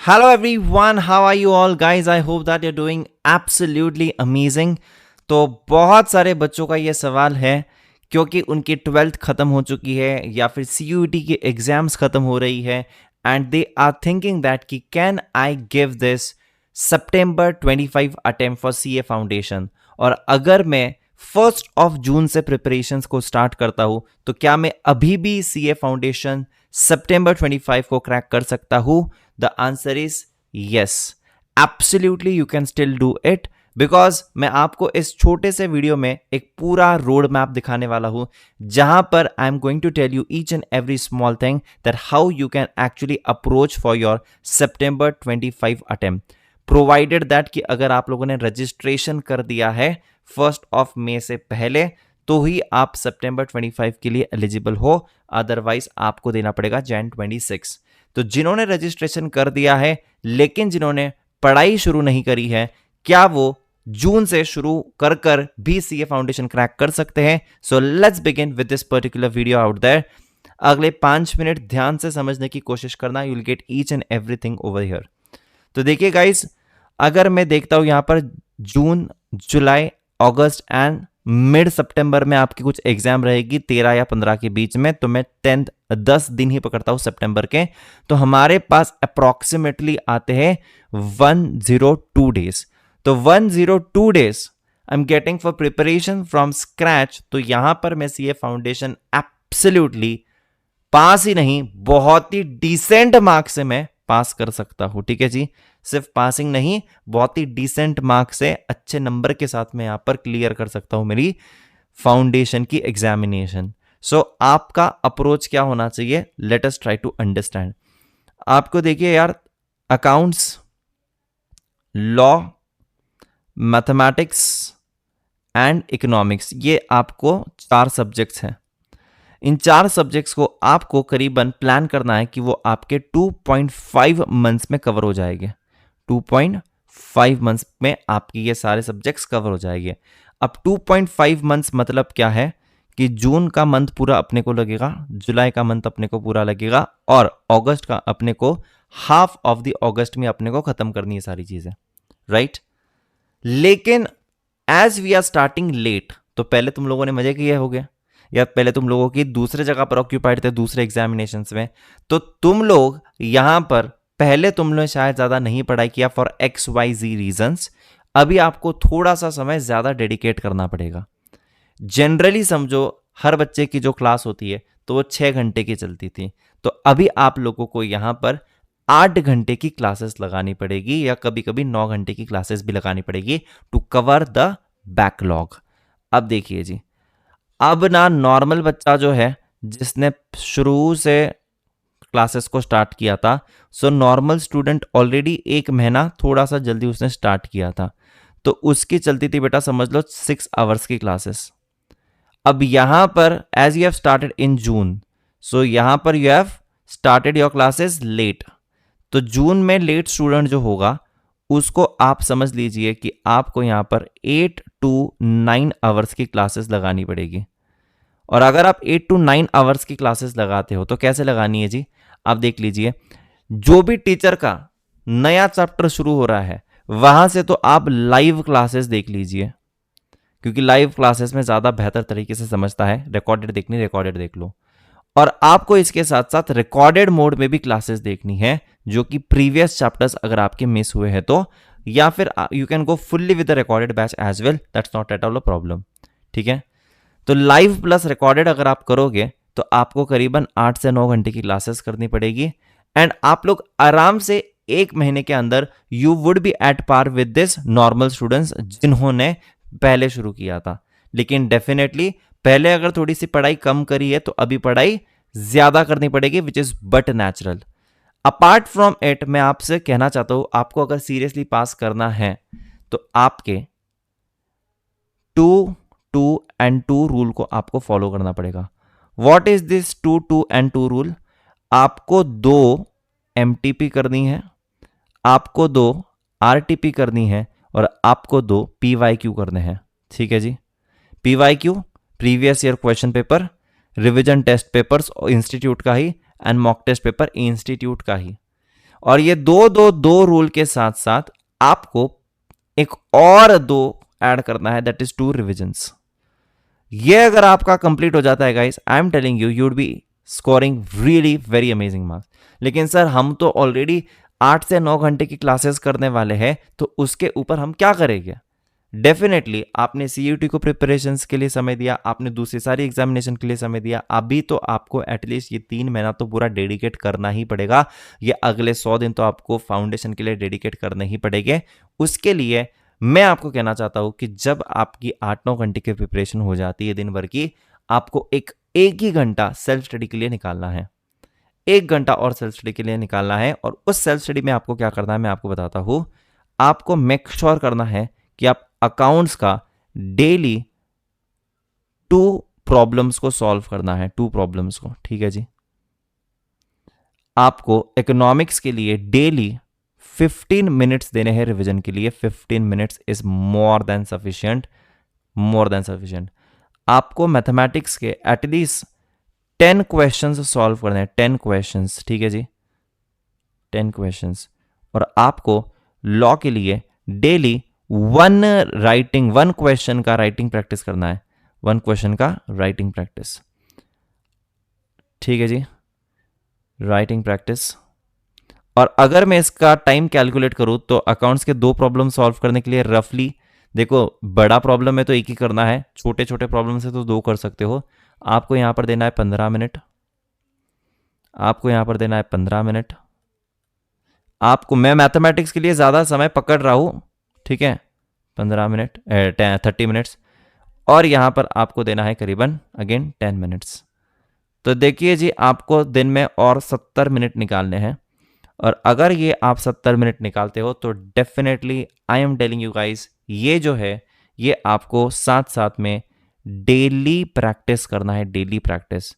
Hello everyone, how are you all guys? I hope that you're doing absolutely amazing. तो बहुत सारे बच्चों का ये सवाल है क्योंकि उनकी 12th ख़त्म हो चुकी है या फिर CUET की एग्ज़ाम्स ख़त्म हो रही है and they are thinking that कि can I give this September 25 attempt for CA foundation. और अगर मैं 1 जून से प्रिपरेशंस को स्टार्ट करता हूँ तो क्या मैं अभी भी CA फाउंडेशन September 25 को क्रैक कर सकता हूँ? The answer is yes, absolutely you can still do it, because मैं आपको इस छोटे से वीडियो में एक पूरा रोड मैप दिखाने वाला हूं जहां पर I am going to tell you each and every small thing that how you can actually approach for your September 25 attempt, provided that कि अगर आप लोगों ने रजिस्ट्रेशन कर दिया है 1 मई से पहले तो ही आप September 25 के लिए एलिजिबल हो, अदरवाइज आपको देना पड़ेगा Jan 26। तो जिन्होंने रजिस्ट्रेशन कर दिया है लेकिन जिन्होंने पढ़ाई शुरू नहीं करी है, क्या वो जून से शुरू कर कर भी CA फाउंडेशन क्रैक कर सकते हैं? So let's begin with this particular video out there. अगले 5 मिनट ध्यान से समझने की कोशिश करना, you will get each and everything over here. तो देखिए गाइस, अगर मैं देखता हूं यहां पर जून, जुलाई, अगस्त एंड मिड सितंबर में आपकी कुछ एग्जाम रहेगी 13 या 15 के बीच में, तो मैं 10 दिन ही पकड़ता हूं सितंबर के, तो हमारे पास अप्रोक्सीमेटली आते हैं 102 डेज। तो 102 days I am getting for preparation from scratch. तो यहां पर मैं CA फाउंडेशन एब्सोल्युटली पास ही नहीं, बहुत ही डिसेंट मार्क्स से मैं पास कर सकता हूं। ठीक है जी, सिर्फ पासिंग नहीं, बहुत ही डिसेंट मार्क्स से अच्छे नंबर के साथ मैं यहां पर क्लियर कर सकता हूं मेरी फाउंडेशन की एग्जामिनेशन। सो आपका अप्रोच क्या होना चाहिए? Let us try to understand. आपको देखिए यार, accounts, law, mathematics and economics, ये आपको 4 सब्जेक्ट्स हैं। इन 4 सब्जेक्ट्स को आपको करीबन प्लान करना है कि वो आपके 2.5 मंथ्स में कवर हो जाएंगे। 2.5 मंथ्स में आपकी ये सारे सब्जेक्ट्स कवर हो जाएंगे। अब 2.5 मंथ्स मतलब क्या है कि जून का मंथ पूरा अपने को लगेगा, जुलाई का मंथ अपने को पूरा लगेगा और अगस्त का अपने को हाफ ऑफ द अगस्त में अपने को खत्म करनी है सारी चीजें, राइट? लेकिन as we are starting late, तो पहले तुम लोगों ने मजे किए होंगे या पहले तुम लोगों की दूसरे जगह पर ऑक्यूपाइड थे दूसरे एग्जामिनेशंस में, तो तुम लोग यहां पर पहले तुमने शायद ज्यादा नहीं पढ़ाई किया फॉर XYZ रीजंस। अभी आपको थोड़ा सा समय ज्यादा डेडिकेट करना पड़ेगा। जनरली समझो हर बच्चे की जो क्लास होती है तो वो 6 घंटे की चलती थी, तो अभी आप लोगों को यहां पर 8 घंटे की क्लासेस लगानी पड़ेगी या कभी कभी 9 घंटे की क्लासेस भी लगानी पड़ेगी टू कवर द बैकलॉग। अब देखिए जी, अब ना नॉर्मल बच्चा जो है जिसने शुरू से क्लासेस को स्टार्ट किया था, सो नॉर्मल स्टूडेंट ऑलरेडी 1 महीना थोड़ा सा जल्दी उसने स्टार्ट किया था, तो उसकी चलती थी बेटा समझ लो 6 आवर्स की क्लासेस। अब यहां पर as you have started in June, so यहां पर you have started your classes late, तो जून में लेट स्टूडेंट जो होगा उसको आप समझ लीजिए कि आपको यहां पर 8 to 9 आवर्स की क्लासेस लगानी पड़ेगी। और अगर आप 8 to 9 आवर्स की क्लासेस लगाते हो तो कैसे लगानी है जी? आप देख लीजिए, जो भी टीचर का नया चैप्टर शुरू हो रहा है वहां से तो आप लाइव क्लासेस देख लीजिए, क्योंकि लाइव क्लासेस में ज्यादा बेहतर तरीके से समझता है। रिकॉर्डेड देखनी, रिकॉर्डेड देख लो। और आपको इसके साथ साथ रिकॉर्डेड मोड में भी क्लासेस देखनी है, जो कि प्रीवियस चैप्टर्स अगर आपके मिस हुए हैं तो, या फिर you can go fully with the recorded batch as well, that's not at all a problem. ठीक है, तो लाइव प्लस रिकॉर्डेड अगर आप करोगे तो आपको करीबन 8 से 9 घंटे की क्लासेस करनी पड़ेगी एंड आप लोग आराम से 1 महीने के अंदर you would be at par with this normal students जिन्होंने पहले शुरू किया था। लेकिन डेफिनेटली पहले अगर थोड़ी सी पढ़ाई कम करी है तो अभी पढ़ाई ज्यादा करनी पड़ेगी, which is but natural. Apart from it मैं आपसे कहना चाहता हूं, आपको अगर सीरियसली पास करना है तो आपके 2 and 2 रूल को आपको फॉलो करना पड़ेगा। What is this 2 and 2 rule? आपको 2 MTP करनी है, आपको 2 RTP करनी है और आपको 2 PYQ करने हैं। ठीक है जी, PYQ previous year question paper, revision test papers institute का ही and mock test paper institute का ही। और ये दो दो दो रूल के साथ साथ आपको एक और दो ऐड करना है, दैट इज 2 रिविजन्स। ये अगर आपका कंप्लीट हो जाता है guys, I am telling you, you'd be scoring really very amazing marks. लेकिन सर हम तो ऑलरेडी 8 से 9 घंटे की क्लासेस करने वाले हैं, तो उसके ऊपर हम क्या करेंगे? डेफिनेटली आपने सीयूटी को प्रिपरेशंस के लिए समय दिया, आपने दूसरी सारी एग्जामिनेशन के लिए समय दिया, अभी तो आपको एटलीस्ट ये 3 महीना तो पूरा डेडिकेट करना ही पड़ेगा। ये अगले 100 दिन तो आपको फाउंडेशन के लिए डेडिकेट करने ही पड़ेंगे। उसके लिए मैं आपको कहना चाहता हूं कि जब आपकी 8-9 घंटे की प्रिपरेशन हो जाती है दिन भर की, आपको एक ही घंटा सेल्फ स्टडी के लिए निकालना है। 1 घंटा और सेल्फ स्टडी के लिए निकालना है। और उस सेल्फ स्टडी में आपको क्या करना है मैं आपको बताता हूं। आपको मेक श्योर करना है कि आप अकाउंट्स का डेली 2 प्रॉब्लम्स को सॉल्व करना है, 2 प्रॉब्लम्स को, ठीक है जी। आपको इकोनॉमिक्स के लिए डेली 15 मिनट्स देने हैं रिवीजन के लिए। 15 minutes is more than sufficient, more than sufficient. आपको मैथमेटिक्स के एटलीस्ट 10 क्वेश्चंस सॉल्व करने हैं, 10 क्वेश्चंस, ठीक है जी, 10 क्वेश्चंस। और आपको लॉ के लिए डेली 1 क्वेश्चन का राइटिंग प्रैक्टिस करना है, 1 क्वेश्चन का राइटिंग प्रैक्टिस, ठीक है जी, राइटिंग प्रैक्टिस। और अगर मैं इसका टाइम कैलकुलेट करूं तो अकाउंट्स के 2 प्रॉब्लम सॉल्व करने के लिए रफली, देखो बड़ा प्रॉब्लम है तो एक ही करना है, छोटे छोटे प्रॉब्लम से तो 2 कर सकते हो। आपको यहां पर देना है 15 मिनट, आपको यहां पर देना है 15 मिनट। आपको, मैं मैथमेटिक्स के लिए ज़्यादा समय पकड़ रहा हूं, ठीक है, 15 मिनट, 30 मिनट्स। और यहां पर आपको देना है करीबन अगेन 10 मिनट्स। तो देखिए जी, आपको दिन में और 70 मिनट निकालने हैं। और अगर ये आप 70 मिनट निकालते हो तो definitely I am telling you guys, ये जो है ये आपको साथ साथ में डेली प्रैक्टिस करना है, डेली प्रैक्टिस।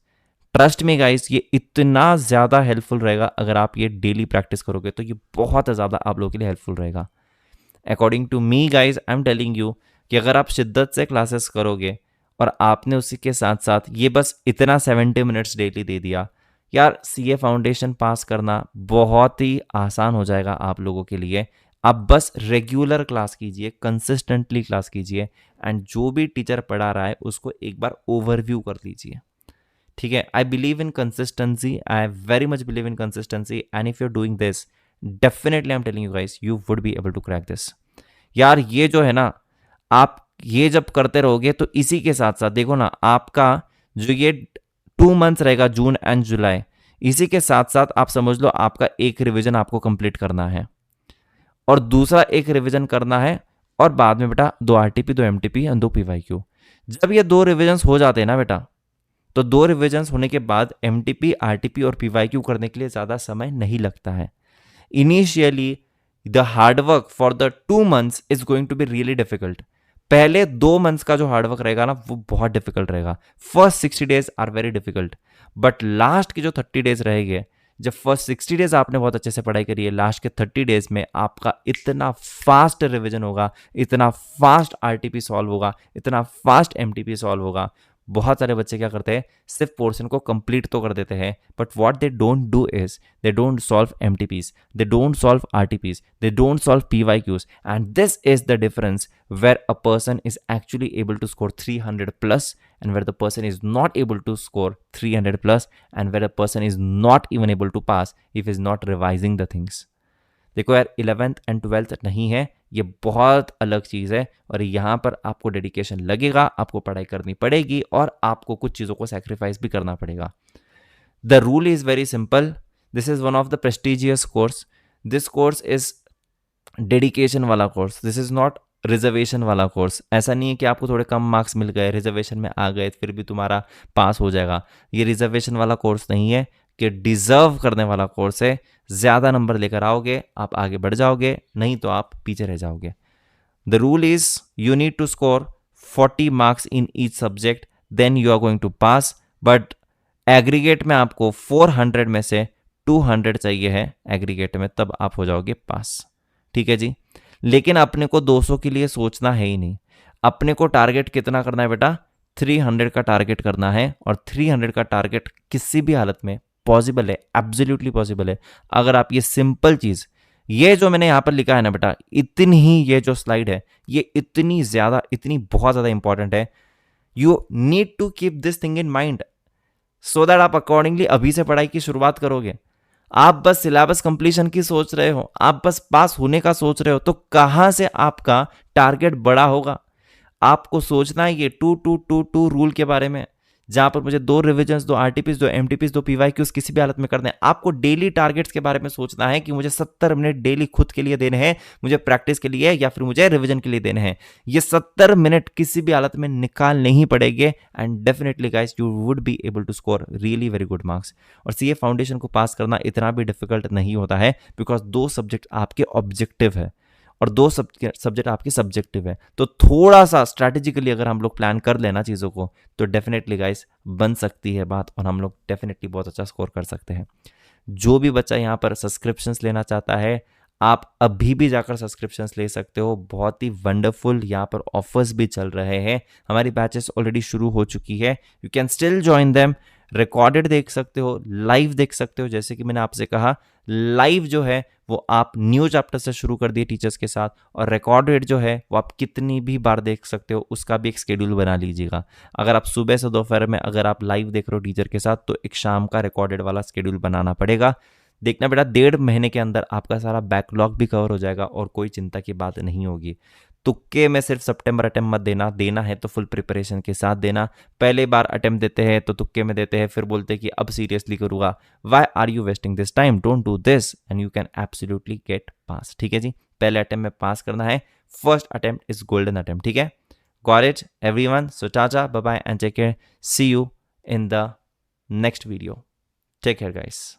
ट्रस्ट में गाइस, ये इतना ज़्यादा हेल्पफुल रहेगा। अगर आप ये डेली प्रैक्टिस करोगे तो ये बहुत ज़्यादा आप लोगों के लिए हेल्पफुल रहेगा। According to me guys, I am telling you कि अगर आप शिद्दत से क्लासेस करोगे और आपने उसी के साथ साथ ये बस इतना 70 मिनट्स डेली दे दिया, यार सीए फाउंडेशन पास करना बहुत ही आसान हो जाएगा आप लोगों के लिए। आप बस रेगुलर क्लास कीजिए, कंसिस्टेंटली क्लास कीजिए, एंड जो भी टीचर पढ़ा रहा है उसको एक बार ओवरव्यू कर लीजिए, ठीक है। I believe in consistency, I very much believe in consistency, and if you are doing this definitely I am telling you guys, you would be able to crack this. यार ये जो है ना, आप ये जब करते रहोगे तो इसी के साथ साथ देखो ना, आपका जो ये 2 मंथ्स रहेगा, जून एंड जुलाई, इसी के साथ साथ आप समझ लो आपका एक रिवीजन आपको कंप्लीट करना है और दूसरा एक रिवीजन करना है, और बाद में बेटा 2 आरटीपी, 2 एमटीपी और 2 पीवाईक्यू। जब ये 2 रिवीजन्स हो जाते हैं ना बेटा, तो 2 रिवीजन्स होने के बाद एमटीपी, आरटीपी और पीवाईक्यू करने के लिए ज़्यादा समय नहीं लगता है। Initially the hard work for the 2 months is going to be really difficult. पहले 2 मंथ्स का जो हार्डवर्क रहेगा ना, वो बहुत डिफिकल्ट रहेगा। First 60 days are very difficult, but last के जो 30 डेज रहेंगे, जब फर्स्ट 60 डेज आपने बहुत अच्छे से पढ़ाई करी है, लास्ट के 30 डेज में आपका इतना फास्ट रिवीजन होगा, इतना फास्ट आरटीपी सॉल्व होगा, इतना फास्ट एमटीपी सॉल्व होगा। बहुत सारे बच्चे क्या करते हैं, सिर्फ पोर्शन को कंप्लीट तो कर देते हैं, but what they don't do is they don't solve MTPs, they don't solve RTPs, they don't solve PYQs, and this is the difference where a person is actually able to score 300 plus, and where the person is not able to score 300 plus, and where a person is not even able to pass if is not revising the things. देखो यार, 11th and 12th नहीं है, ये बहुत अलग चीज़ है। और यहाँ पर आपको डेडिकेशन लगेगा, आपको पढ़ाई करनी पड़ेगी, और आपको कुछ चीज़ों को सैक्रिफाइस भी करना पड़ेगा। The rule is very simple, this is one of the prestigious course, this course is dedication वाला course, this is not reservation वाला कोर्स। ऐसा नहीं है कि आपको थोड़े कम मार्क्स मिल गए, रिजर्वेशन में आ गए फिर भी तुम्हारा पास हो जाएगा। ये रिजर्वेशन वाला कोर्स नहीं है कि डिजर्व करने वाला कोर्स है। ज़्यादा नंबर लेकर आओगे आप आगे बढ़ जाओगे, नहीं तो आप पीछे रह जाओगे। The rule is you need to score 40 marks in each subject, then you are going to pass. But aggregate में आपको 400 में से 200 चाहिए है एग्रीगेट में, तब आप हो जाओगे पास, ठीक है जी। लेकिन अपने को 200 के लिए सोचना है ही नहीं, अपने को टारगेट कितना करना है बेटा, 300 का टारगेट करना है। और 300 का टारगेट किसी भी हालत में पॉसिबल है, एब्सोल्युटली पॉसिबल है। अगर आप ये सिंपल चीज़, ये जो मैंने यहाँ पर लिखा है ना बेटा, इतनी ही ये जो स्लाइड है, ये इतनी ज़्यादा, इतनी बहुत ज़्यादा इंपॉर्टेंट है। You need to keep this thing in mind so that आप अकॉर्डिंगली अभी से पढ़ाई की शुरुआत करोगे। आप बस सिलेबस कंप्लीशन की सोच रहे हो, आप बस पास होने का सोच रहे हो, तो कहाँ से आपका टारगेट बड़ा होगा? आपको सोचना है ये 2-2-2-2 रूल के बारे में, जहां पर मुझे 2 रिविजन्स, 2 आरटीपीज, 2 एमटीपीज, 2 पीवाईक्यूज किसी भी हालत में करने हैं। आपको डेली टारगेट्स के बारे में सोचना है कि मुझे 70 मिनट डेली खुद के लिए देने हैं, मुझे प्रैक्टिस के लिए या फिर मुझे रिविजन के लिए देने हैं। ये 70 मिनट किसी भी हालत में निकालने ही पड़ेंगे and definitely guys you would be able to score really very good marks. और सीए फाउंडेशन को पास करना इतना भी डिफिकल्ट नहीं होता है, बिकॉज 2 सब्जेक्ट आपके ऑब्जेक्टिव है और 2 सब्जेक्ट आपके सब्जेक्टिव है। तो थोड़ा सा स्ट्रैटेजिकली अगर हम लोग प्लान कर लेना चीज़ों को, तो डेफिनेटली गाइस बन सकती है बात और हम लोग डेफिनेटली बहुत अच्छा स्कोर कर सकते हैं। जो भी बच्चा यहाँ पर सब्सक्रिप्शंस लेना चाहता है, आप अभी भी जाकर सब्सक्रिप्शंस ले सकते हो। बहुत ही वंडरफुल यहाँ पर ऑफर्स भी चल रहे हैं। हमारी बैचेस ऑलरेडी शुरू हो चुकी है, you can still join them. Recorded देख सकते हो, लाइव देख सकते हो। जैसे कि मैंने आपसे कहा, लाइव जो है वो आप न्यू चैप्टर से शुरू कर दिए टीचर्स के साथ, और रिकॉर्डेड जो है वो आप कितनी भी बार देख सकते हो, उसका भी एक शेड्यूल बना लीजिएगा। अगर आप सुबह से दोपहर में अगर आप लाइव देख रहे हो टीचर के साथ, तो एक शाम का रिकॉर्डेड वाला शेड्यूल बनाना पड़ेगा। देखना बेटा, 1.5 महीने के अंदर आपका सारा बैकलॉग भी कवर हो जाएगा और कोई चिंता की बात नहीं होगी। तुक्के में सिर्फ सितंबर अटेम्प्ट मत देना, देना है तो फुल प्रिपरेशन के साथ देना। पहले बार अटेम्प्ट देते हैं तो तुक्के में देते हैं, फिर बोलते हैं कि अब सीरियसली करूँगा। Why are you wasting this time? Don't do this and you can absolutely get pass. ठीक है जी, पहले अटेम्प्ट में पास करना है। First attempt is golden attempt. ठीक है, got it everyone? So tata, bye bye and take care. See you in the next video. Take care guys.